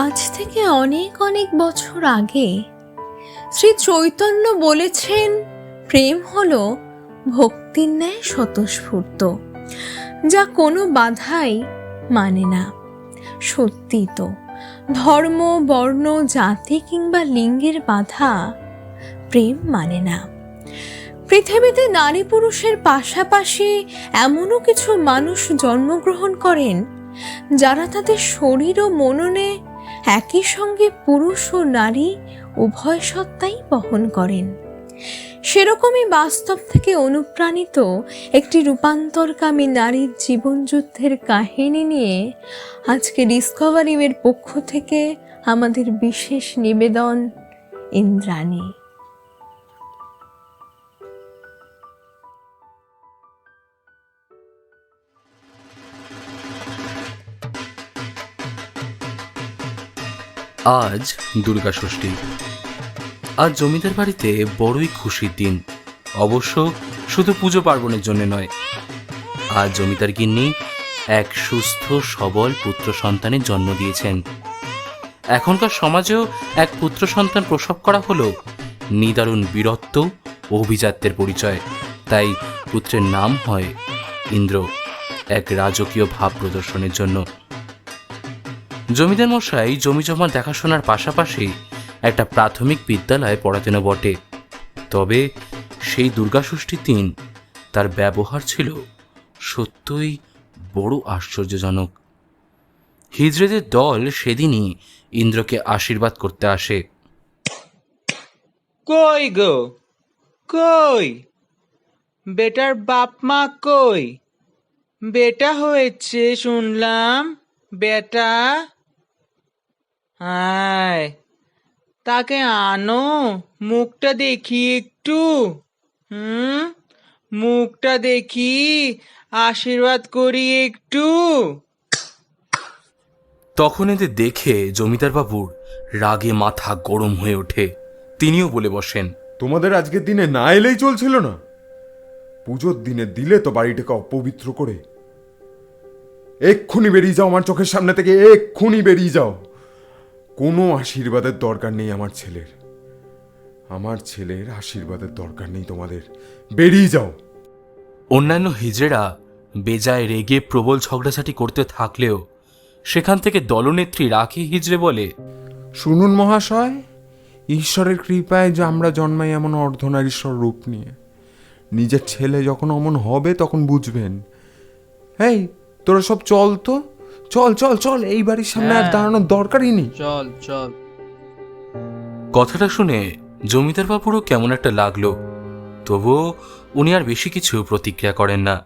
আজ থেকে অনেক অনেক বছর আগে শ্রী চৈতন্য বলেছেন, প্রেম হলো ভক্তির ন্যায় স্বতঃস্ফূর্ত, যা কোনো বাধাই মানে না। সত্যি তো, ধর্ম, বর্ণ, জাতি কিংবা লিঙ্গের বাধা প্রেম মানে না। পৃথিবীতে নারী পুরুষের পাশাপাশি এমনও কিছু মানুষ জন্মগ্রহণ করেন যারা তাদের শরীর ও মননে একই সঙ্গে পুরুষ ও নারী উভয় সত্তাই বহন করেন। সেরকমই বাস্তব থেকে অনুপ্রাণিত একটি রূপান্তরকামী নারীর জীবনযুদ্ধের কাহিনী নিয়ে আজকে ডিসকভারি এর পক্ষ থেকে আমাদের বিশেষ নিবেদন, ইন্দ্রাণী। আজ দুর্গা ষষ্ঠী। আজ জমিদার বাড়িতে বড়ই খুশির দিন। অবশ্য শুধু পুজো পার্বণের জন্য নয়, আজ জমিদার গিন্নি এক সুস্থ সবল পুত্র সন্তানের জন্ম দিয়েছেন। এখনকার সমাজেও এক পুত্র সন্তান প্রসব করা হলো নিদারুণ বীরত্ব ও অভিজাত্যের পরিচয়। তাই পুত্রের নাম হয় ইন্দ্র, এক রাজকীয় ভাব প্রদর্শনের জন্য। জমিদার মশাই জমিজমা দেখাশোনার পাশাপাশি একটা প্রাথমিক বিদ্যালয়ে পড়াতেন বটে। তবে সেই দুর্গা ষষ্ঠীর দিন তার ব্যবহার ছিল সত্যই বড় আশ্চর্যজনক। হিজড়েদের দল সেদিনই ইন্দ্রকে আশীর্বাদ করতে আসে। কই গো, কই বেটার বাপ মা কই? বেটা হয়েছে শুনলাম, বেটা আয়, তাকে আনো, মুখটা দেখি একটু। মুখটা দেখি, আশীর্বাদ করি একটু। তখন এদের দেখে জমিদার বাবুর রাগে মাথা গরম হয়ে ওঠে। তিনিও বলে বসেন, তোমাদের আজকের দিনে না এলেই চলছিল না? পুজোর দিনে দিলে তো বাড়িটাকে অপবিত্র করে। এক্ষুনি বেরিয়ে যাও আমার চোখের সামনে থেকে, এক্ষুনি বেরিয়ে যাও। কোনো আশীর্বাদের দরকার নেই আমার ছেলের। আমার ছেলের আশীর্বাদের দরকার নেই তোমাদের, বেরিয়ে যাও। অন্যান্য হিজড়েরা বেজায় রেগে প্রবল ঝগড়াঝাটি করতে থাকলেও সেখান থেকে দলনেত্রী রাখি হিজড়ে বলে, শুনুন মহাশয়, ঈশ্বরের কৃপায় যে আমরা জন্মাই এমন অর্ধনারীশ্বর রূপ নিয়ে। নিজের ছেলে যখন অমন হবে তখন বুঝবেন। এই তোরা সব চল তো, চল চল চল, এই বাড়ির সামনে আর দাঁড়ানোর দরকারই নেই। চল চল। কথাটা শুনে জমিদার বাবুরও কেমন একটা লাগলো। তবুও উনি আর বেশি কিছু প্রতিক্রিয়া করেন না।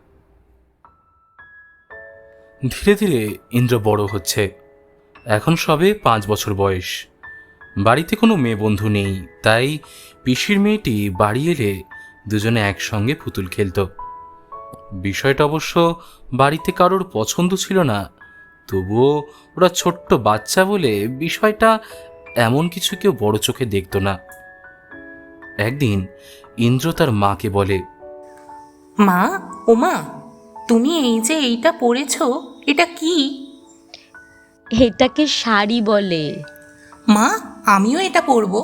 ধীরে ধীরে ইন্দ্র বড় হচ্ছে। এখন সবে 5 বছর বয়স। বাড়িতে কোনো মেয়ে বন্ধু নেই, তাই পিসির মেয়েটি বাড়ি এলে দুজনে একসঙ্গে পুতুল খেলত। বিষয়টা অবশ্য বাড়িতে কারোর পছন্দ ছিল না, তবুও ওরা ছোট্ট বাচ্চা বলে বিষয়টা এমন কিছু কেউ বড় চোখে দেখত না। একদিন ইন্দ্র তার মাকে বলে, মা, ও মা, তুমি এই যে এইটা পরেছ, এটা কি? এটাকে শাড়ি বলে। মা, আমিও এটা পরবো।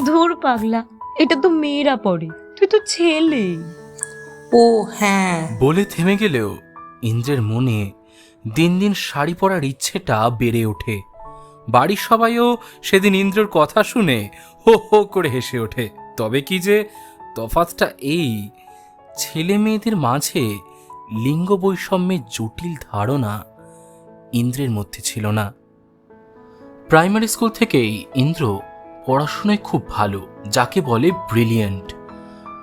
ধুর পাগলা, এটা তো মেয়েরা পরে, তুই তো ছেলে। ও হ্যাঁ। বলে থেমে গেলেও ইন্দ্রের মনে দিন দিন শাড়ি পরার ইচ্ছেটা বেড়ে ওঠে। বাড়ির সবাইও সেদিন ইন্দ্রের কথা শুনে হো হো করে হেসে ওঠে। তবে কি যে তফাৎটা এই, ছেলে মেয়েদের মাঝে লিঙ্গ বৈষম্যের জটিল ধারণা ইন্দ্রের মধ্যে ছিল না। প্রাইমারি স্কুল থেকেই ইন্দ্র পড়াশোনায় খুব ভালো, যাকে বলে ব্রিলিয়েন্ট।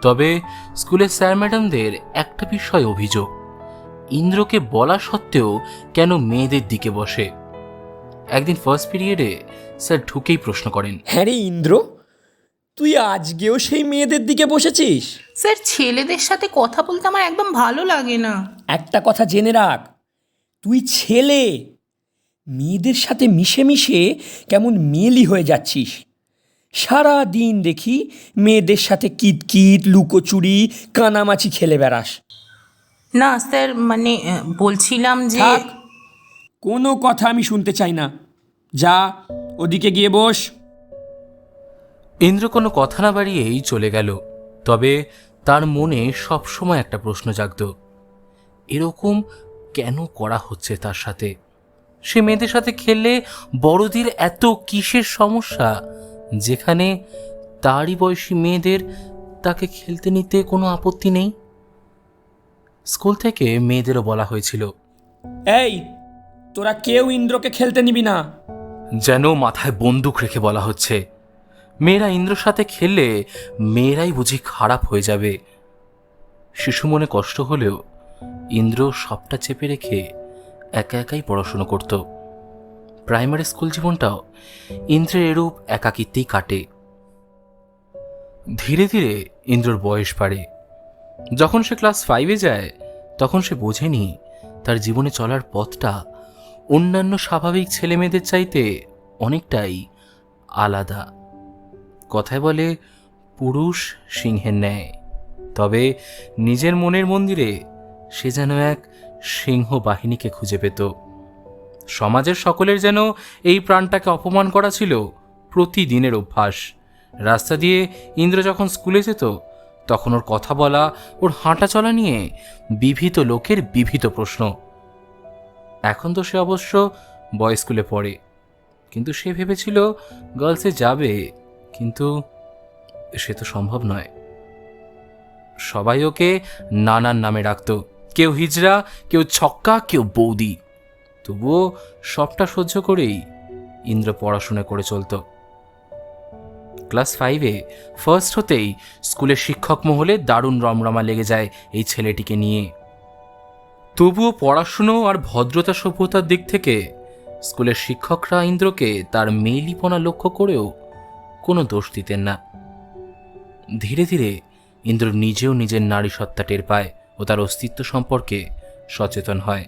তবে স্কুলের স্যার ম্যাডামদের একটা বিষয় অভিযোগ, ইন্দ্রকে বলা সত্ত্বেও কেন মেয়েদের দিকে বসে। একদিন ফার্স্ট পিরিয়ডে স্যার ঢুকেই প্রশ্ন করেন, হ্যাঁ রে ইন্দ্র, তুই আজকেও সেই মেয়েদের দিকে বসেছিস? স্যার, ছেলেদের সাথে কথা বলতে আমার একদম ভালো লাগে না। একটা কথা জেনে রাখ, তুই ছেলে, মেয়েদের সাথে মিশে মিশে কেমন মেয়েলি হয়ে যাচ্ছিস। সারা দিন দেখি মেয়েদের সাথে কিতকিত, লুকোচুরি, কানামাছি খেলে বেড়াস। না স্যার, মানে বলছিলাম যে থাক, কোনো কথা আমি শুনতে চাই না। যা, ওদিকে গিয়ে বস। ইন্দ্র কোনো কথা না বাড়িয়েই চলে গেল। তবে তার মনে সবসময় একটা প্রশ্ন জাগত, এরকম কেন করা হচ্ছে তার সাথে? সে মেয়েদের সাথে খেললে বড়দের এত কিসের সমস্যা, যেখানে তারই বয়সী মেয়েদের তাকে খেলতে নিতে কোনো আপত্তি নেই? স্কুল থেকে মেয়েদেরও বলা হয়েছিল, এই, তোরা কেউ ইন্দ্রকে খেলতে নিবি না। যেন মাথায় বন্দুক রেখে বলা হচ্ছে, মেয়েরা ইন্দ্রর সাথে খেললে মেয়েরাই বুঝি খারাপ হয়ে যাবে। শিশু মনে কষ্ট হলেও ইন্দ্র সবটা চেপে রেখে একা একাই পড়াশুনো করত। প্রাইমারি স্কুল জীবনটাও ইন্দ্রের এরূপ একাকিত্বেই কাটে। ধীরে ধীরে ইন্দ্রর বয়স বাড়ে। যখন সে ক্লাস 5-এ যায়, তখন সে বোঝেনি তার জীবনে চলার পথটা অন্যান্য স্বাভাবিক ছেলে মেয়েদের চাইতে অনেকটাই আলাদা। কথায় বলে, পুরুষ সিংহের ন্যায়, তবে নিজের মনের মন্দিরে সে যেন এক সিংহ বাহিনীকে খুঁজে পেত। সমাজের সকলের যেন এই প্রাণটাকে অপমান করা ছিল প্রতিদিনের অভ্যাস। রাস্তা দিয়ে ইন্দ্র যখন স্কুলে যেত, তখন ওর কথা বলা, ওর হাঁটা চলা নিয়ে বিভিত লোকের বিভিত প্রশ্ন। এখন তো সে অবশ্য বয়েজ স্কুলে পড়ে, কিন্তু সে ভেবেছিল গার্লসে যাবে, কিন্তু সে তো সম্ভব নয়। সবাই ওকে নানান নামে ডাকত, কেউ হিজড়া, কেউ ছক্কা, কেউ বৌদি। তবুও সবটা সহ্য করেই ইন্দ্র পড়াশোনা করে চলত। ক্লাস 5-এ ফার্স্ট হতেই স্কুলের শিক্ষক মহলে দারুণ রমরমা লেগে যায় এই ছেলেটিকে নিয়ে। তবুও পড়াশুনো আর ভদ্রতা সভ্যতার দিক থেকে স্কুলের শিক্ষকরা ইন্দ্রকে তার মেয়েলিপনা লক্ষ্য করেও কোনো দোষ দিতেন না। ধীরে ধীরে ইন্দ্র নিজেও নিজের নারী সত্তা টের পায় ও তার অস্তিত্ব সম্পর্কে সচেতন হয়।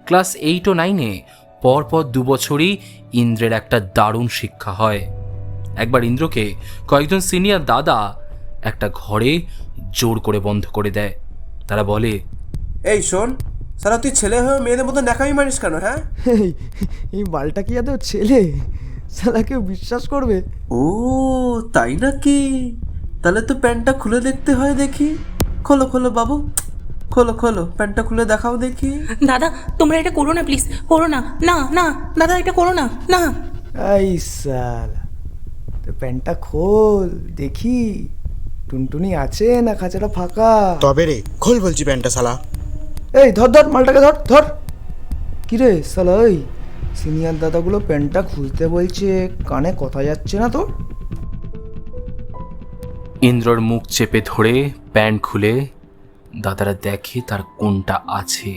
ক্লাস 8 ও 9-এ পরপর 2 বছরই ইন্দ্রের একটা দারুণ শিক্ষা হয়। একবার ইন্দ্রকে কয়েকজন সিনিয়র দাদা একটা ঘরে জোর করে বন্ধ করে দেয়। তারা বলে, এই শোন, সারা তুই ছেলে হয়ে মেয়েদের মতো ন্যাকামি মারিস কেন? হ্যাঁ, এই বালটা কি আদৌ ছেলে? শালা কেউ বিশ্বাস করবে? ও তাই নাকি? তাহলে তো প্যান্টটা খুলে দেখতে হয়। দেখি, খোলো খোলো বাবু, খোলো খোলো, প্যান্টটা খুলে দেখাও দেখি। দাদা, তোমরা এটা করো না, প্লিজ করো না। না না দাদা, এটা করো না। না, এই শালা, তো প্যান্টটা খোল দেখি, টুনটুনি আছে না খাঁচাটা ফাঁকা? তবে রে, খোল বলছি প্যান্টটা শালা। এই ধর ধর, মালটাকে ধর ধর। কিরে শালা, ওই সিনিয়র দাদাগুলো প্যান্টটা খুলতে বলছে, কানে কথা যাচ্ছে না তোর? ইন্দ্রর মুখ চেপে ধরে প্যান্ট খুলে দাদারা দেখে তার কোনটা আছে,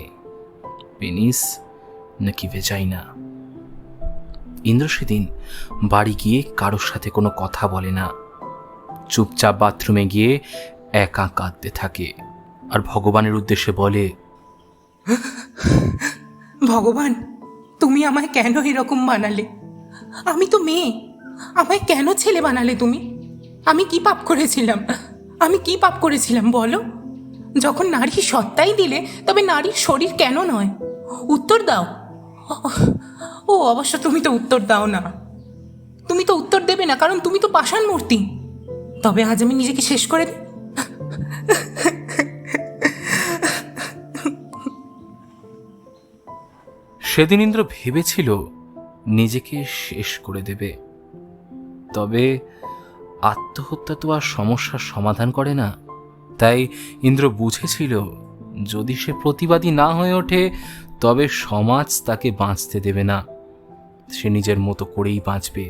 পেনিস নাকি ভেজাইনা। ইন্দ্র সেদিন বাড়ি গিয়ে কারোর সাথে কোনো কথা বলে না, চুপচাপ বাথরুমে গিয়ে একা কাঁদতে থাকে আর ভগবানের উদ্দেশ্যে বলে, ভগবান, তুমি আমায় কেন এরকম বানালে? আমি তো মেয়ে, আমায় কেন ছেলে বানালে তুমি? আমি কি পাপ করেছিলাম? আমি কি পাপ করেছিলাম বলো? যখন নারী সত্তাই দিলে, তবে নারীর শরীর কেন নয়? উত্তর দাও। ও অবশ্য তুমি তো উত্তর দাও না, তুমি তো উত্তর দেবে না, কারণ তুমি তো পাষাণ মূর্তি। তবে আজ আমি নিজেকে শেষ করে দিই। সেদিন ইন্দ্র ভেবেছিল নিজেকে শেষ করে দেবে, তবে আত্মহত্যা তো আর সমস্যার সমাধান করে না। তাই ইন্দ্র বুঝেছিল, যদি সে প্রতিবাদী না হয়ে ওঠে, তবে সমাজ তাকে বাঁচতে দেবে না, সে নিজের মতো করেই বাঁচবে।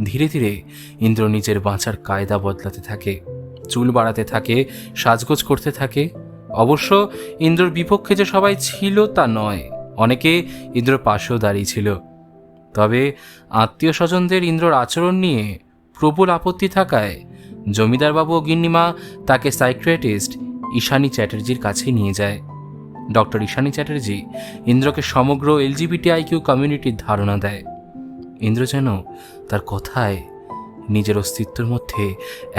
ধীরে ধীরে ইন্দ্র নিজের বাঁচার কায়দা বদলাতে থাকে, চুল বাড়াতে থাকে, সাজগোজ করতে থাকে। অবশ্য ইন্দ্রর বিপক্ষে যে সবাই ছিল তা নয়, অনেকে ইন্দ্রর পাশেও দাঁড়িয়েছিল। তবে আত্মীয় স্বজনদের ইন্দ্রর আচরণ নিয়ে প্রবল আপত্তি থাকায় জমিদারবাবু ও গিন্নিমা তাকে সাইকিয়াট্রিস্ট ঈশানী চ্যাটার্জির কাছে নিয়ে যায়। ডক্টর ঈশানী চ্যাটার্জি ইন্দ্রকে সমগ্র LGBTIQ কমিউনিটির ধারণা দেয়। ইন্দ্র যেন তার কথায় নিজের অস্তিত্বের মধ্যে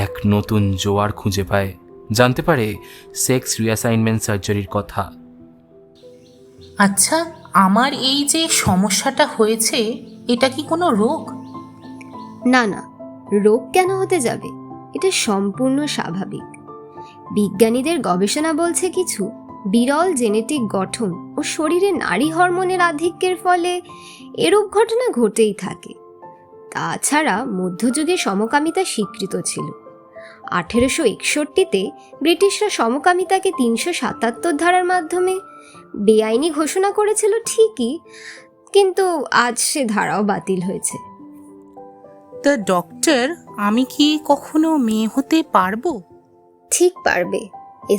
এক নতুন জোয়ার খুঁজে পায়। জানতে পারে সেক্স রিঅ্যাসাইনমেন্ট সার্জারির কথা। আচ্ছা, আমার এই যে সমস্যাটা হয়েছে, এটা কি কোনো রোগ? না না, রোগ কেন হতে যাবে? এটা সম্পূর্ণ স্বাভাবিক। বিজ্ঞানীদের গবেষণা বলছে কিছু বিরল জেনেটিক গঠন ও শরীরে নারী হরমোনের আধিক্যের ফলে এরূপ ঘটনা ঘটেই থাকে। তাছাড়া মধ্যযুগে সমকামিতা স্বীকৃত ছিল। 1861-তে ব্রিটিশরা সমকামিতাকে 377 ধারার মাধ্যমে বেআইনি ঘোষণা করেছিল ঠিকই, কিন্তু আজ সে ধারাও বাতিল হয়েছে। তা ডক্টর, আমি কি কখনো মেয়ে হতে পারবো? ঠিক পারবে।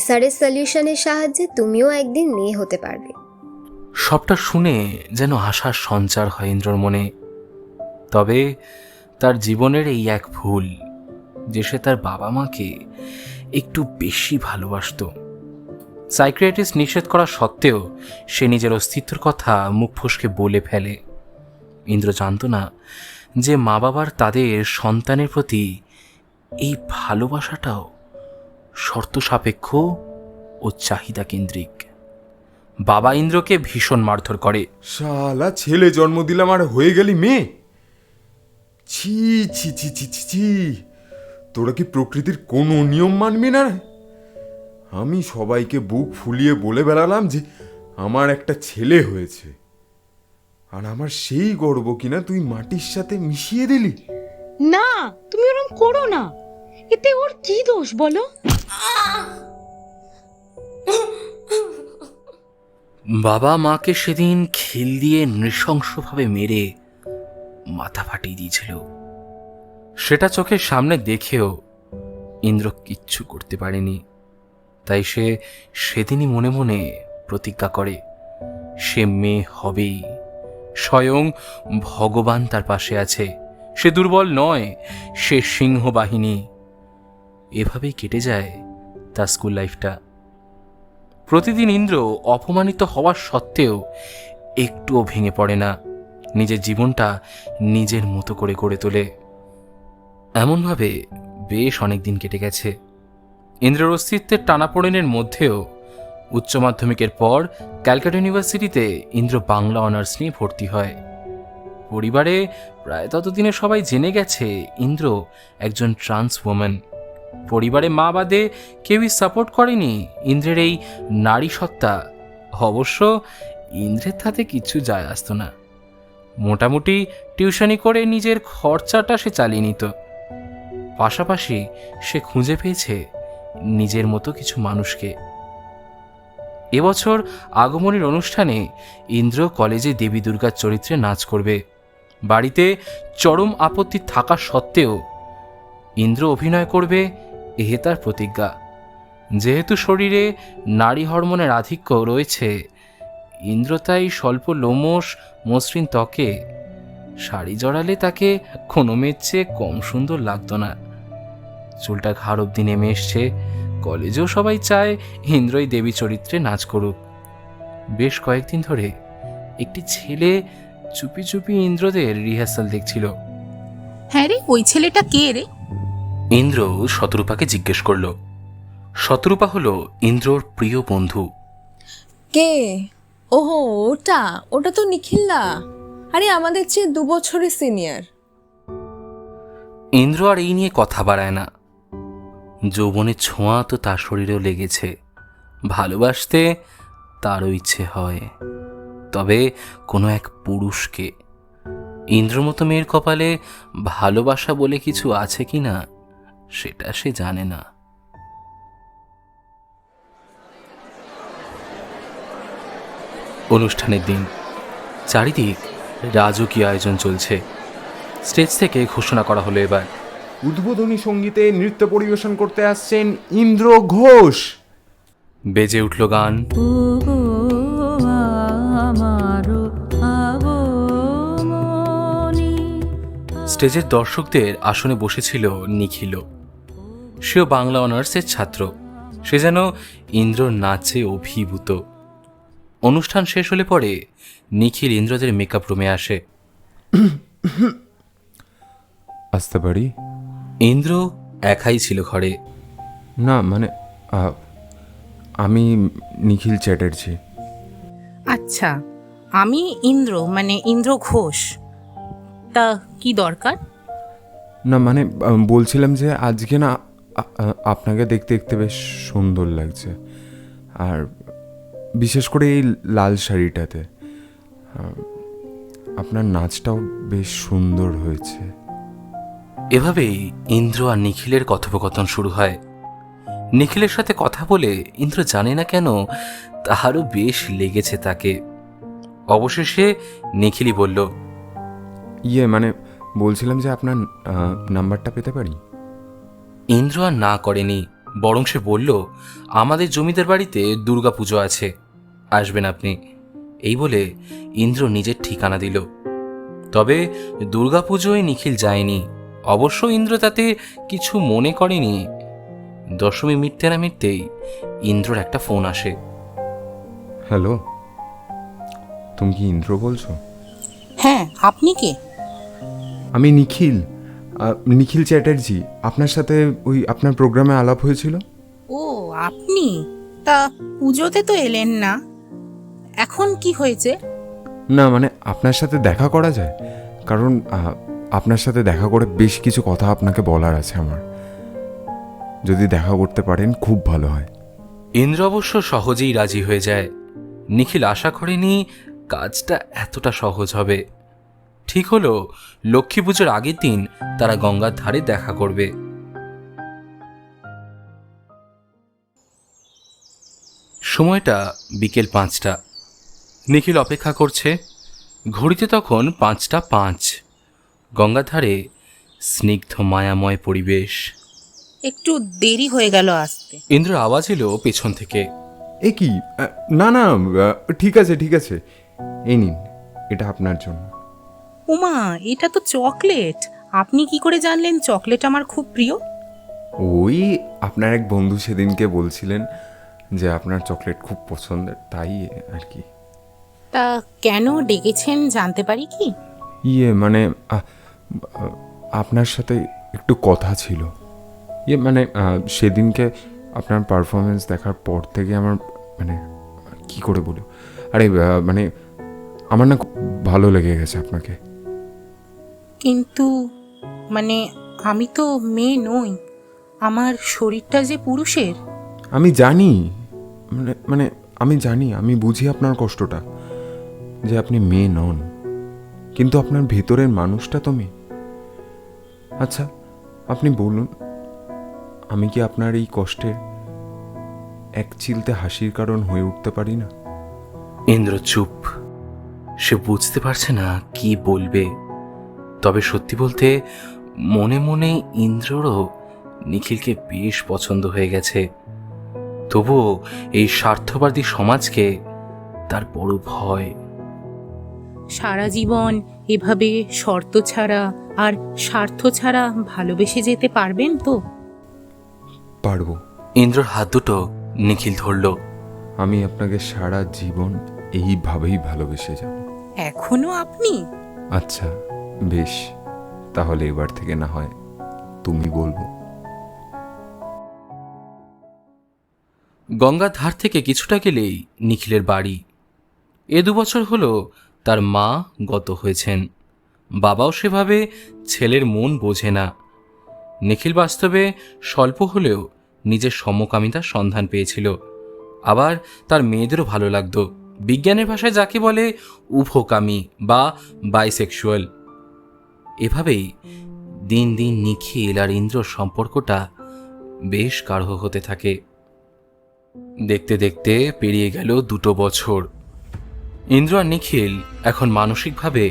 SRS সলিউশনের সাহায্যে তুমিও একদিন মেয়ে হতে পারবে। সবটা শুনে যেন আশার সঞ্চার হয় ইন্দ্রর মনে। তবে তার জীবনের এই এক ভুল যে সে তার বাবা মাকে একটু বেশি ভালোবাসত। সাইকিয়াট্রিস্ট নিষেধ করা সত্ত্বেও সে নিজের অস্তিত্বের কথা মুখ ফসকে বলে ফেলে। ইন্দ্র জানত না যে মা বাবার তাদের সন্তানের প্রতি এই ভালোবাসাটাও শর্ত সাপেক্ষ ও চাহিদা কেন্দ্রিক। বাবা ইন্দ্রকে ভীষণ মারধর করে। শালা, ছেলে জন্ম দিলাম আর হয়ে গেলি মেয়ে? ছি ছি ছি ছি ছি ছি, তোরা কি প্রকৃতির কোনো নিয়ম মানবি না? আমি সবাইকে বুক ফুলিয়ে বলে বেড়ালাম যে আমার একটা ছেলে হয়েছে, আর আমার সেই গর্ব কিনা তুই মাটির সাথে মিশিয়ে দিলি। না, তুমি ওরকম করো না। এতে ওর কি দোষ বলো? বাবা মাকে সেদিন খিল দিয়ে নৃশংসভাবে মেরে মাথা ফাটিয়ে দিয়েছিল। সেটা চোখের সামনে দেখেও ইন্দ্র কিচ্ছু করতে পারেনি। তাই সে সেদিনই মনে মনে প্রতিজ্ঞা করে সে মেয়ে হবেই। স্বয়ং ভগবান তার পাশে আছে। সে দুর্বল নয়, সে সিংহ বাহিনী। এভাবেই কেটে যায় তার স্কুল লাইফটা। প্রতিদিন ইন্দ্র অপমানিত হওয়ার সত্ত্বেও একটুও ভেঙে পড়ে না। নিজের জীবনটা নিজের মতো করে গড়ে তোলে। এমনভাবে বেশ অনেক দিন কেটে গেছে। ইন্দ্রের অস্তিত্বের টানাপোড়েনের মধ্যেও উচ্চ মাধ্যমিকের পর ক্যালকাটা ইউনিভার্সিটিতে ইন্দ্র বাংলা অনার্স নিয়ে ভর্তি হয়। পরিবারে প্রায় ততদিনে সবাই জেনে গেছে ইন্দ্র একজন ট্রান্স ওম্যান। পরিবারে মা বাদে কেউই সাপোর্ট করেনি ইন্দ্রের এই নারী সত্তা। অবশ্য ইন্দ্রের তাতে কিছু যায় আসতো না। মোটামুটি টিউশনি করে নিজের খরচাটা সে চালিয়ে নিত। পাশাপাশি সে খুঁজে পেয়েছে নিজের মতো কিছু মানুষকে। এবছর আগমনীর অনুষ্ঠানে ইন্দ্র কলেজে দেবী দুর্গার চরিত্রে নাচ করবে। বাড়িতে চরম আপত্তি থাকা সত্ত্বেও ইন্দ্র অভিনয় করবে, এ তার প্রতিজ্ঞা। যেহেতু শরীরে নারী হরমোনের আধিক্য রয়েছে, ইন্দ্র তাই স্বল্প লোমশ মসৃণ ত্বকে শাড়ি জড়ালে তাকে কোনো মেয়ের চেয়ে কম সুন্দর লাগতো না। চুলটা ঘাড় অব্দি নেমে এসছে। কলেজেও সবাই চায় ইন্দ্রই দেবী চরিত্রে নাচ করুক। বেশ কয়েকদিন ধরে একটি ছেলে চুপি চুপি ইন্দ্রদের রিহার্সাল দেখছিল। হ্যাঁ রে, ওই ছেলেটা কে রে? ইন্দ্র শতরূপাকে জিজ্ঞেস করল। শতরূপা হলো ইন্দ্রর প্রিয় বন্ধু। কে? ওহো, ওটা ওটা তো নিখিলদা। আরে আমাদের চেয়ে 2 বছরের সিনিয়র। ইন্দ্র আর এই নিয়ে কথা বাড়ায় না। যৌবনের ছোঁয়া তো তার শরীরেও লেগেছে। ভালোবাসতে তারও ইচ্ছে হয়, তবে কোনো এক পুরুষকে। ইন্দ্র মতো মেয়ের কপালে ভালোবাসা বলে কিছু আছে কি না সেটা সে জানে না। অনুষ্ঠানের দিন চারিদিক রাজকীয় আয়োজন চলছে। স্টেজ থেকে ঘোষণা করা হলো এবার উদ্বোধনী সঙ্গীতে নৃত্য পরিবেশন করতে আসছেন ইন্দ্র ঘোষ। বেজে উঠল গান। স্টেজের দর্শকদের আসনে বসেছিল নিখিল। সেও বাংলা অনার্সের ছাত্র। সে যেন ইন্দ্রর নাচে অভিভূত। অনুষ্ঠান শেষ হলে পরে নিখিল ইন্দ্রদের মেকআপ রুমে আসে। আসতে পারি? ইন্দ্র একাই ছিল ঘরে। না মানে আমি নিখিল চ্যাটার্জি। আচ্ছা, আমি ইন্দ্র, মানে ইন্দ্র ঘোষ। তা কি দরকার? না মানে বলছিলাম যে আজকে না আপনাকে দেখতে দেখতে বেশ সুন্দর লাগছে, আর বিশেষ করে এই লাল শাড়িটাতে আপনার নাচটাও বেশ সুন্দর হয়েছে। এভাবেই ইন্দ্র আর নিখিলের কথোপকথন শুরু হয়। নিখিলের সাথে কথা বলে ইন্দ্র জানে না কেন তাহারও বেশ লেগেছে তাকে। অবশেষে নিখিলই বলল, মানে বলছিলাম যে আপনার নাম্বারটা পেতে পারি? ইন্দ্র আর না করেনি, বরং সে বলল, আমাদের জমিদার বাড়িতে দুর্গাপুজো আছে, আসবেন আপনি। এই বলে ইন্দ্র নিজের ঠিকানা দিল। তবে দুর্গাপুজোয় নিখিল যায়নি। অবশ্য ইন্দ্র তাতে কিছু মনে করেনি। দশমী মিটতে না মিটতেই ইন্দ্রর একটা ফোন আসে। হ্যালো, তুমি কি ইন্দ্র বলছো? হ্যাঁ, আপনি কে? আমি নিখিল, নিখিল চ্যাটার্জি। আপনার সাথে ওই আপনার প্রোগ্রামে আলাপ হয়েছিল। ও আপনি? তা পুজোতে তো এলেন না, এখন কি হয়েছে? না মানে আপনার সাথে দেখা করা যায়? কারণ আপনার সাথে দেখা করে বেশ কিছু কথা আপনাকে বলার আছে আমার। যদি দেখা করতে পারেন খুব ভালো হয়। ইন্দ্র অবশ্য সহজেই রাজি হয়ে যায়। নিখিল আশা করেনি কাজটা এতটা সহজ হবে। ঠিক হলো, লক্ষ্মী পুজোর আগের দিন তারা গঙ্গার ধারে দেখা করবে। সময়টা বিকেল 5টা। নিখিল অপেক্ষা করছে। ঘড়িতে তখন 5:05। গঙ্গার ধারে স্নিগ্ধ মায়াময় পরিবেশ। একটু দেরি হয়ে গেল আসতে। ইন্দ্র আওয়াজ এলো পেছন থেকে। এ কি? না না, ঠিক আছে ঠিক আছে, এই নিন, এটা আপনার জন্য। উমা, এটা তো চকলেট। আপনি কি করে জানলেন চকলেট আমার খুব প্রিয়? ওই আপনার এক বন্ধু সেদিনকে বলছিলেন যে আপনার চকলেট খুব পছন্দের, তাই আর কি। তা কেন ডেকেছেন জানতে পারি কি? মানে আপনার সাথে একটু কথা ছিল। মানে সেদিনকে আপনার পারফরমেন্স দেখার পর থেকে আমার মানে কি করে বলো, আরে মানে আমার না খুব ভালো লেগে গেছে আপনাকে। কিন্তু মানে আমি তো মেয়ে নই, আমার শরীরটা যে পুরুষের। আমি জানি, মানে আমি জানি, আমি বুঝি আপনার কষ্টটা, যে আপনি মেয়ে নন, কিন্তু আপনার ভেতরের মানুষটা তো মেয়ে। আচ্ছা আপনি বলুন, আমি কি আপনার এই কষ্টের এক চিলতে হাসির কারণ হয়ে উঠতে পারি না? ইন্দ্র চুপ। সে বুঝতে পারছে না কি বলবে। তবে সত্যি বলতে মনে মনে ইন্দ্ররও নিখিলকে বেশ পছন্দ হয়ে গেছে। তবুও এই স্বার্থবাদী সমাজকে তার বড় ভয়। সারা জীবন এভাবে শর্ত ছাড়া আর স্বার্থ ছাড়া ভালোবেসে যেতে পারবেন তো? পারবো। ইন্দ্রর হাত দুটো নিখিল ধরল। আমি আপনাকে সারা জীবন এইভাবেই ভালোবেসে যাব। এখনো আপনি? আচ্ছা বেশ, তাহলে এবার থেকে না হয় তুমি বলবো। গঙ্গার ধার থেকে কিছুটা গেলেই নিখিলের বাড়ি। 2 বছর হলো তার মা গত হয়েছেন। বাবাও সেভাবে ছেলের মন বোঝে না। নিখিল বাস্তবে স্বল্প হলেও নিজের সমকামিতার সন্ধান পেয়েছিল। আবার তার মেয়েদেরও ভালো লাগতো। বিজ্ঞানের ভাষায় যাকে বলে উভকামী বা বাইসেক্সুয়াল। এভাবেই দিন দিন নিখিল আর ইন্দ্রর সম্পর্কটা বেশ গাঢ় হতে থাকে। দেখতে দেখতে পেরিয়ে গেল 2 বছর। ইন্দ্র আর নিখিল এখন মানসিকভাবে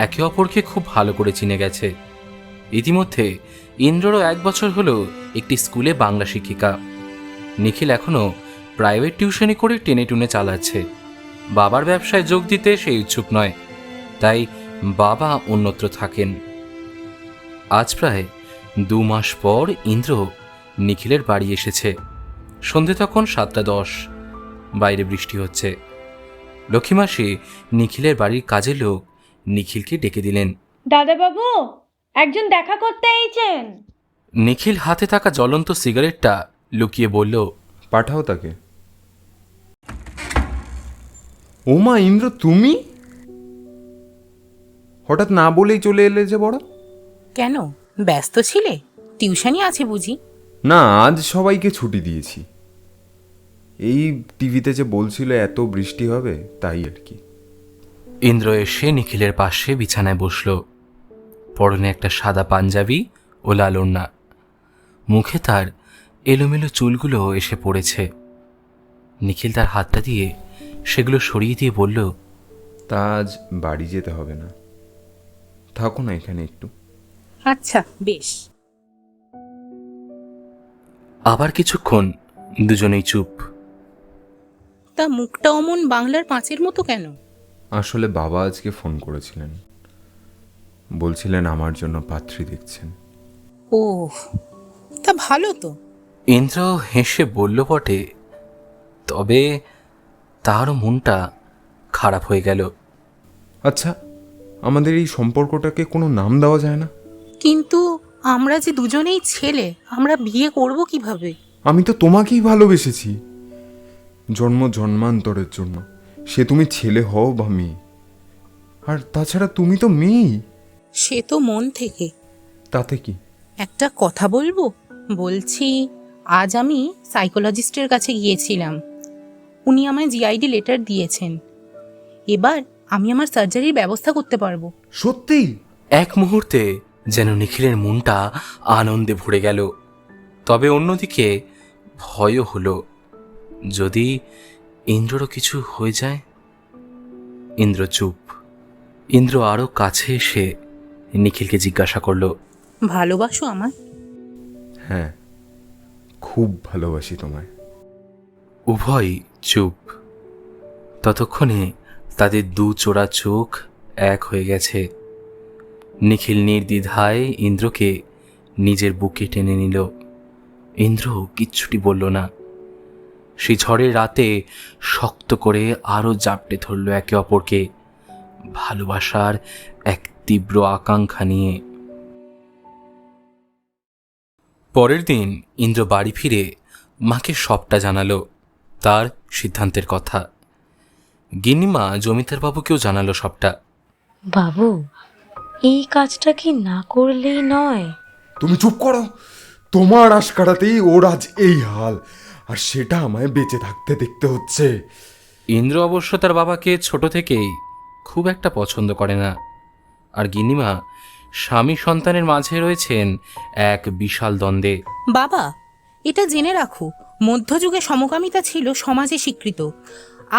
একে অপরকে খুব ভালো করে চিনে গেছে। ইতিমধ্যে ইন্দ্ররও 1 বছর হলো একটি স্কুলে বাংলা শিক্ষিকা। নিখিল এখনও প্রাইভেট টিউশনি করে টেনে টুনে চালাচ্ছে। বাবার ব্যবসায় যোগ দিতে সে ইচ্ছুক নয়, তাই বাবা অন্যত্র থাকেন। আজ প্রায় 2 মাস পর ইন্দ্র নিখিলের বাড়ি এসেছে। সন্ধে তখন 7:10। বাইরে বৃষ্টি হচ্ছে। লক্ষ্মীমাসি নিখিলের বাড়ির কাজের লোক নিখিলকে ডেকে দিলেন। দাদাবাবু, একজন দেখা করতে এইছেন। নিখিল হাতে থাকা জ্বলন্ত সিগারেটটা লুকিয়ে বলল, পাঠাও তাকে। ওমা ইন্দ্র, তুমি হঠাৎ না বলেই চলে এলে যে বড়? কেন, ব্যস্ত ছিলে? টিউশনি আছে বুঝি? না, আজ সবাইকে ছুটি দিয়েছি। এই টিভিতে যে বলছিল এত বৃষ্টি হবে, তাই আর কি। ইন্দ্র এসে নিখিলের পাশে বিছানায় বসল। পরনে একটা সাদা পাঞ্জাবি ও লাল ওড়না। মুখে তার এলোমেলো চুলগুলো এসে পড়েছে। নিখিল তার হাতটা দিয়ে সেগুলো সরিয়ে দিয়ে বলল, তা আজ বাড়ি যেতে হবে না, থাকো না এখানে একটু। আচ্ছা, বেশ। আবার কিছুক্ষণ দুজনেই চুপ। তা মুখটা অমন বাংলার 5-এর মতো কেন? আসলে বাবা আজকে ফোন করেছিলেন, বলছিলেন আমার জন্য পাত্রী দেখছেন। ও, তা ভালো তো। ইন্দ্র হেসে বলল বটে, তবে তারও মনটা খারাপ হয়ে গেল। আচ্ছা, আমাদের এই সম্পর্কটাকে কোনো নাম দেওয়া যায় না? কিন্তু আমরা যে দুজনেই ছেলে, আমরা বিয়ে করব কিভাবে? আমি তো তোমাকেই ভালোবেসেছি জন্ম জন্মান্তরের জন্য, সে তুমি ছেলে হও বা মেয়ে। আর তাছাড়া তুমি তো মেয়েই। সে তো মন থেকে। তাতে কি? একটা কথা বলবো? বলছি, আজ আমি সাইকোলজিস্টের কাছে গিয়েছিলাম। উনি আমায় জিআইডি লেটার দিয়েছেন। এবার আমি আমার সার্জারির ব্যবস্থা করতে পারবো। সত্যি? এক মুহূর্তে যেন নিখিলের মনটা আনন্দে ভরে গেল। তবে অন্যদিকে ভয়ও হলো, যদি ইন্দ্ররও কিছু হয়ে যায়। ইন্দ্র চুপ। ইন্দ্র আরো কাছে এসে নিখিলকে জিজ্ঞাসা করল, ভালোবাসো আমায়? হ্যাঁ, খুব ভালোবাসি তোমায়। উভয় চুপ। ততক্ষণে তাদের দু চোরা চোখ এক হয়ে গেছে। নিখিল নির্দ্বিধায় ইন্দ্রকে নিজের বুকে টেনে নিল। ইন্দ্র কিচ্ছুটি বলল না। সেই ঝড়ের রাতে শক্ত করে আরো জাপটে ধরল একে অপরকে, ভালোবাসার এক তীব্র আকাঙ্ক্ষা নিয়ে। পরের দিন ইন্দ্র বাড়ি ফিরে মাকে সবটা জানালো, তার সিদ্ধান্তের কথা। গিন্নিমা জমিদার বাবুকেও জানালো সবটা। বাবু, এই কাজটা কি না করলেই নয়? তুমি চুপ করো। তোমার আশকারাতেই ওর আজ এই হাল, আর সেটা আমায় বেঁচে থাকতে দেখতে হচ্ছে। ইন্দ্র অবশ্য তার বাবাকে ছোট থেকেই খুব একটা পছন্দ করে না। আর গিন্নিমা স্বামী সন্তানের মাঝে রয়েছেন এক বিশাল দ্বন্দ্বে। বাবা, এটা জেনে রাখো, মধ্যযুগে সমকামিতা ছিল সমাজে স্বীকৃত।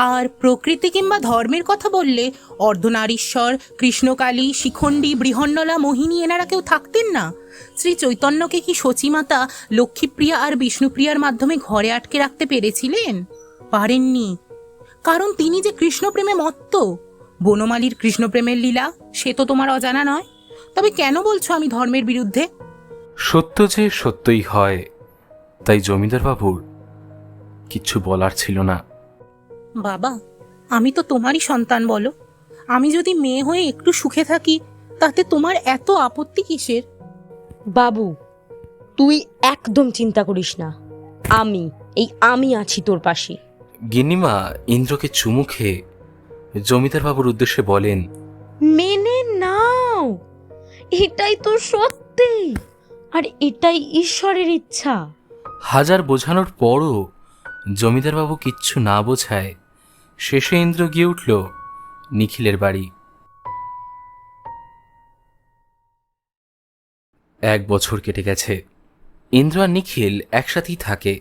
আর প্রকৃতি কিংবা ধর্মের কথা বললে অর্ধনারীশ্বর, কৃষ্ণকালী, শিখণ্ডী, বৃহন্নলা, মোহিনী এনারা কেউ থাকতেন না? শ্রী চৈতন্যকে কি সচিমাতা লক্ষ্মীপ্রিয়া আর বিষ্ণুপ্রিয়ার মাধ্যমে ঘরে আটকে রাখতে পেরেছিলেন? পারেননি, কারণ তিনি যে কৃষ্ণপ্রেমে মত্ত। বনমালীর কৃষ্ণপ্রেমের লীলা সে তো তোমার অজানা নয়। তবে কেন বলছো আমি ধর্মের বিরুদ্ধে? সত্য যে সত্যই হয়, তাই জমিদার বাবুর কিচ্ছু বলার ছিল না। বাবা, আমি তো তোমারই সন্তান, বলো। আমি যদি মেয়ে হয়ে একটু সুখে থাকি, তাতে তোমার এত আপত্তি কিসের? বাবু, তুই একদম চিন্তা করিস না, আমি আছি তোর পাশে। গিন্নিমা ইন্দ্রকে চুমু খেয়ে জমিদার বাবুর উদ্দেশ্যে বলেন, মেনে নাও, এটাই তো সত্যি, আর এটাই ঈশ্বরের ইচ্ছা। হাজার বোঝানোর পরও জমিদার বাবু কিচ্ছু না বোঝায় শেষে ইন্দ্র গিয়ে উঠল নিখিলের বাড়ি। 1 বছর কেটে গেছে। ইন্দ্র আর নিখিল একসাথেই থাকে।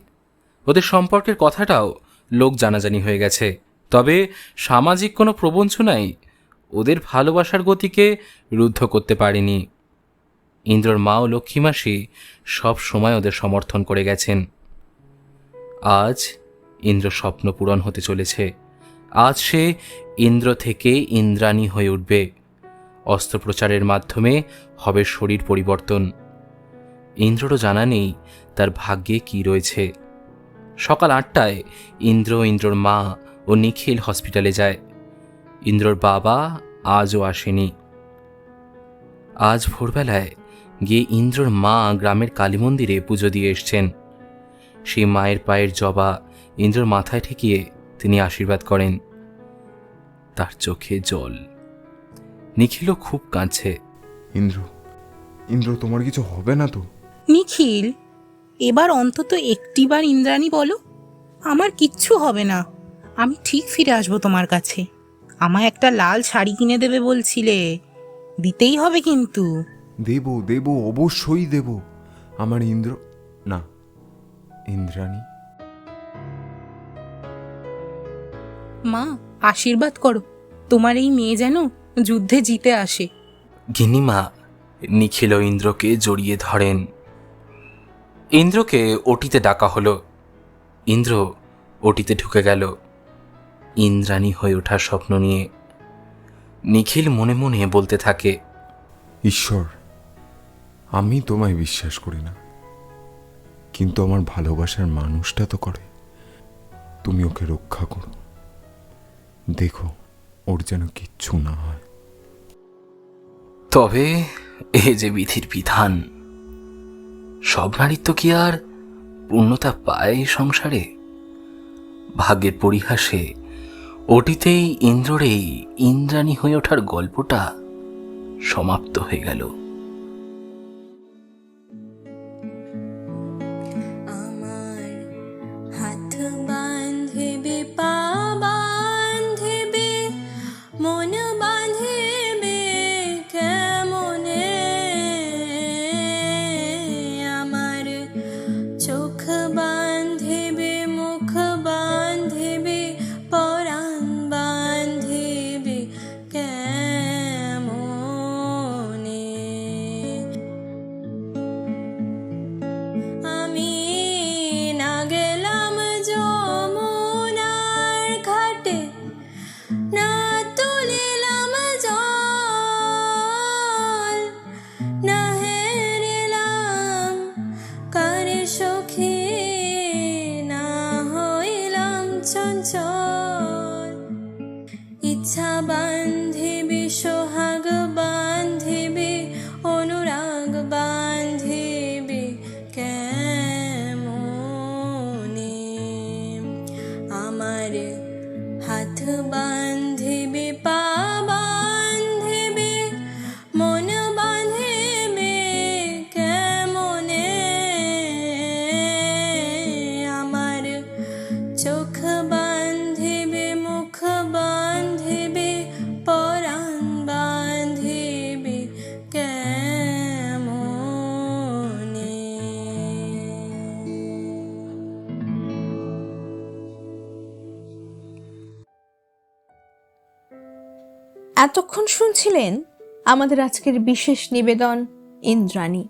ওদের সম্পর্কের কথাটাও লোক জানাজানি হয়ে গেছে। তবে সামাজিক কোনো প্রবঞ্চনাই ওদের ভালোবাসার গতিকে রুদ্ধ করতে পারেনি। ইন্দ্রর মা ও লক্ষ্মীমাসি সব সময় ওদের সমর্থন করে গেছেন। আজ ইন্দ্র স্বপ্ন পূরণ হতে চলেছে। আজ সে ইন্দ্র থেকে ইন্দ্রাণী হয়ে উঠবে। অস্ত্রোপচারের মাধ্যমে হবে শরীর পরিবর্তন। ইন্দ্ররও জানা নেই তার ভাগ্যে কি রয়েছে। সকাল 8টায় ইন্দ্রর মা ও নিখিল হসপিটালে যায়। ইন্দ্রর বাবা আজও আসেনি। আজ ভোরবেলায় গিয়ে ইন্দ্রর মা গ্রামের কালী মন্দিরে পুজো দিয়ে এসছেন। সেই মায়ের পায়ের জবা ইন্দ্রর মাথায় ঠেকিয়ে তিনি আশীর্বাদ করেন। তার চোখে জল। নিখিলও খুব কাঁদছে। ইন্দ্র তোমার কিছু হবে না তো? নিখিল, এবার অন্তত একটিবার ইন্দ্রাণী বলো, আমার কিচ্ছু হবে না, আমি ঠিক ফিরে আসবো তোমার কাছে। আমায় একটা লাল শাড়ি কিনে দেবে বলছিলে, দিতেই হবে কিন্তু। দেব, অবশ্যই দেব। আমার ইন্দ্রাণী। মা, আশীর্বাদ করো, তোমার এই মেয়ে যেন যুদ্ধে জিতে আসে। গিন্নিমা নিখিল ও ইন্দ্রকে জড়িয়ে ধরেন। ইন্দ্রকে ওটিতে ডাকা হলো। ইন্দ্র ওটিতে ঢুকে গেল ইন্দ্রাণী হয়ে ওঠার স্বপ্ন নিয়ে। নিখিল মনে মনে বলতে থাকে, ঈশ্বর, আমি তোমায় বিশ্বাস করি না, কিন্তু আমার ভালোবাসার মানুষটা তো করে। তুমি ওকে রক্ষা করো, দেখো ওর যেন কিচ্ছু না হয়। তবে এ যে বিধির বিধান, সব নারীর তো কি আর পূর্ণতা পায় সংসারে? ভাগ্যের পরিহাসে ওটিতেই ইন্দ্রর এই ইন্দ্রাণী হয়ে ওঠার গল্পটা সমাপ্ত হয়ে গেল। আমার হাত বাঁধবে, পা বাঁধবে, মন বাঁধবে কেমনে, আমার চোখ বাঁধবে, মুখ বাঁধবে, পরাণ বাঁধবে কেমনে। আমি না গেলাম যমুনার ঘাটে, না তুলিলাম জল, না হেরিলাম কারে সখী, না হইলাম চঞ্চল। ইচ্ছা বান্ধিবে, সোহাগ বান্ধিবে, অনুরাগ বান্ধিবে কেমনে, আমার হাত বান্ধিবে, পা বান্ধিবে, মন বান্ধিবে কেমনে, আমার চোখ বান্ধিবে, মুখ বান্ধিবে, পরাণ বান্ধিবে কেমনে। এতক্ষণ শুনছিলেন আমাদের আজকের বিশেষ নিবেদন ইন্দ্রাণী।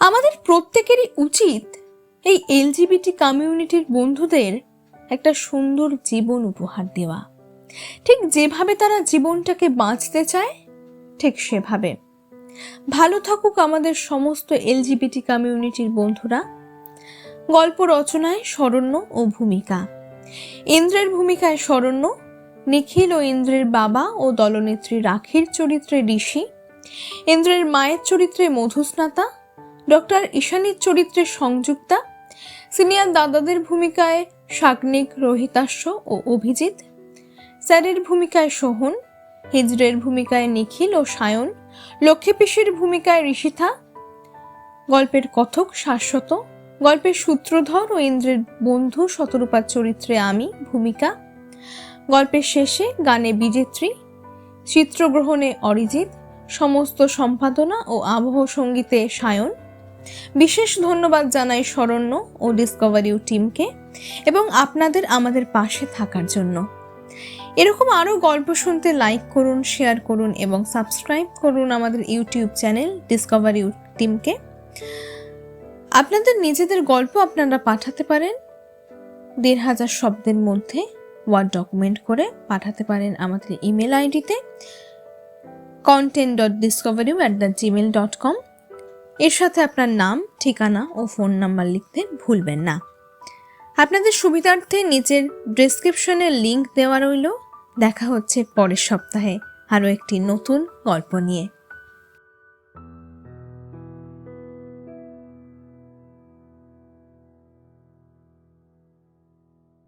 আমাদের প্রত্যেকেরই উচিত এই এলজিবিটি কমিউনিটির বন্ধুদের একটা সুন্দর জীবন উপহার দেওয়া। ঠিক যেভাবে তারা জীবনটাকে বাঁচতে চায় ঠিক সেভাবে। ভালো থাকুক আমাদের সমস্ত এলজিবিটি কমিউনিটির বন্ধুরা। গল্প রচনায় শরণ্য ও ভূমিকা, ইন্দ্রের ভূমিকায় শরণ্য, নিখিল ও ইন্দ্রের বাবা ও দলনেত্রী রাখির চরিত্রে ঋষি, ইন্দ্রের মায়ের চরিত্রে মধুস্নাতা, ডক্টর ঈশানীর চরিত্রে সংযুক্তা, সিনিয়র দাদাদের ভূমিকায় শাগ্নিক, রোহিতাস্য ও অভিজিৎ, স্যারের ভূমিকায় সোহন, হিজড়ের ভূমিকায় নিখিল ও সায়ন, লক্ষ্মী পিসির ভূমিকায় ঋষিথা, গল্পের কথক শাশ্বত, গল্পের সূত্রধর ও ইন্দ্রের বন্ধু শতরূপার চরিত্রে আমি ভূমিকা, গল্পের শেষে গানে বিজেত্রী, চিত্রগ্রহণে অরিজিৎ, সমস্ত সম্পাদনা ও আবহ সঙ্গীতে সায়ন। বিশেষ ধন্যবাদ জানাই শরণ্য ও ডিসকভারিউ টিমকে এবং আপনাদের আমাদের পাশে থাকার জন্য। এরকম আরও গল্প শুনতে লাইক করুন, শেয়ার করুন এবং সাবস্ক্রাইব করুন আমাদের ইউটিউব চ্যানেল ডিসকভারিউ টিমকে। আপনাদের নিজেদের গল্প আপনারা পাঠাতে পারেন ১,৫০০ শব্দের মধ্যে ওয়ার্ড ডকুমেন্ট করে পাঠাতে পারেন আমাদের ইমেল আইডিতে content.discovery@gmail.com। এর সাথে আপনার নাম, ঠিকানা ও ফোন নাম্বার লিখতে ভুলবেন না। আপনাদের সুবিধার্থে নিচের ডেসক্রিপশনে লিংক দেওয়া রইল। দেখা হচ্ছে পরের সপ্তাহে আরও একটি নতুন গল্প নিয়ে।